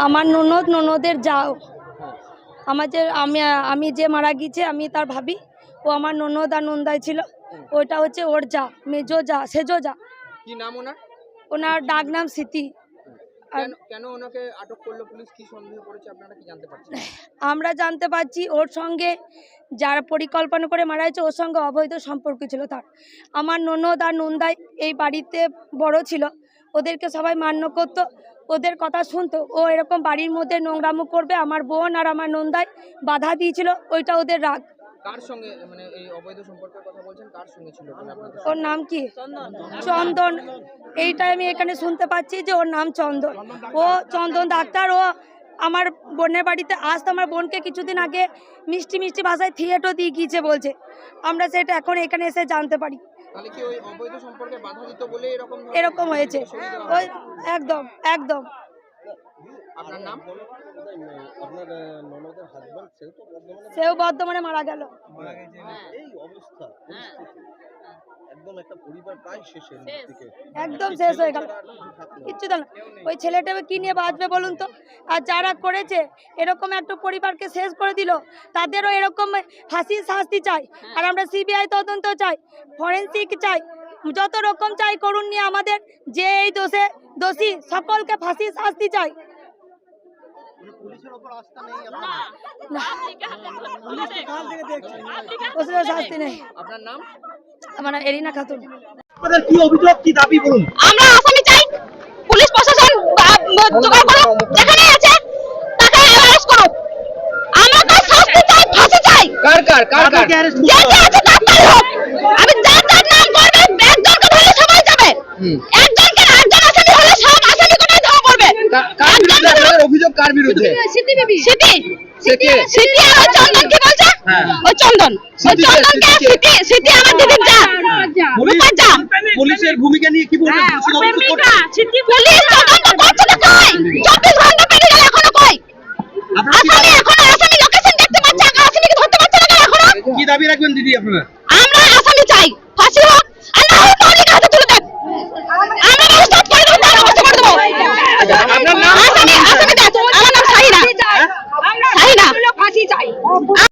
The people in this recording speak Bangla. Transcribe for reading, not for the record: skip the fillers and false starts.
আমার ননদের যাও আমি যে মারা গিয়েছে আমি তার ভাবি, ও আমার ননদ আর নন্দাই ছিল। ওইটা হচ্ছে ওর যা, মেজো যা, সেজো যা। কি নাম ওনার? ওনার ডাক নাম স্মৃতি। কেন ওনাকে আটক করলো পুলিশ? কি সন্দেহ করেছে আপনারা কি জানতে পারছেন? আমরা জানতে পারছি ওর সঙ্গে যারা পরিকল্পনা করে মারা হয়েছে ওর সঙ্গে অবৈধ সম্পর্ক ছিল তার। আমার ননদ আর নন্দাই এই বাড়িতে বড় ছিল, ওদেরকে সবাই মান্য করতো, ওদের কথা শুনতো। ও এরকম বাড়ির মধ্যে নোংরামো করবে, আমার বোন আর আমার নন্দাই বাধা দিয়েছিল, ওইটা ওদের রাগ। কার সঙ্গে মানে এই অবৈধ সম্পর্কের কথা বলছেন, কার সঙ্গে ছিল? ওর নাম কি? চন্দন। এইটাই আমি এখানে শুনতে পাচ্ছি যে ওর নাম চন্দন। ও চন্দন ডাক্তার। ও আমার বোনের বাড়িতে আসতো, আমার বোনকে কিছুদিন আগে মিষ্টি মিষ্টি ভাষায় থিয়েটও দিয়ে গিয়েছে বলছে। আমরা সেটা এখন এখানে এসে জানতে পারি। তাহলে কি ওই অবৈধ সম্পর্কে বাধা দিত বলে এরকম হয়েছে? ওই একদম একদম। আপনার নাম? সেও বর্ধমানে মারা গেল। একদম শেষ হয়ে গেল, কিচ্ছু তো না। ওই ছেলেটাকে কি নিয়ে বাঁচবে বলুন তো? আর যারা করেছে এরকম একটা পরিবারকে শেষ করে দিল, তাদেরও এরকম ফাঁসির শাস্তি চাই। আর আমরা সিবিআই তদন্ত চাই, ফরেন্সিক চাই, যত রকম চাই করুন নিয়ে আমাদের যে এই দোষী সকলকে ফাঁসির শাস্তি চাই। শাস্তি নেই। আপনার নাম? আমার নাম এরিনা খাতুন। আপনাদের কি অভিযোগ, কি দাবি বলুন? আমরা আসামি চাই, পুলিশ প্রশাসন জোগাড় করুক, যেখানে আছে তাকে অ্যারেস্ট করুক। আমরা তো শাস্তি চাই, ফাঁসি চাই। কার কার কার কার? যে যে আছে তার হোক। আমি যার যার নাম করবে, একজনকে ধরলে সবাই যাবে, একজনকে একজন আসামি হলে সব আসামি কোটায় ধরা পড়বে। কার বিরুদ্ধে আপনাদের অভিযোগ? কার বিরুদ্ধে? সিটি আর চন্দন কি বলছে? ওই চন্দনকে সিটি আমার দিদির যা। পুলিশের ভূমিকা নিয়ে কি বলবেন? পুলিশ তদন্ত করছে তো কই? 24 ঘন্টা পেরিয়ে গেল এখনো কই? আসামি লোকেশন দেখতে পাচ্ছে, আসামিকে ধরতে পারছে না এখনো। কি দাবি রাখবেন দিদি আপনারা? আমরা আসামি চাই, ফাঁসি হোক আর না হোক মৌলিক হাতে তুলে দেন।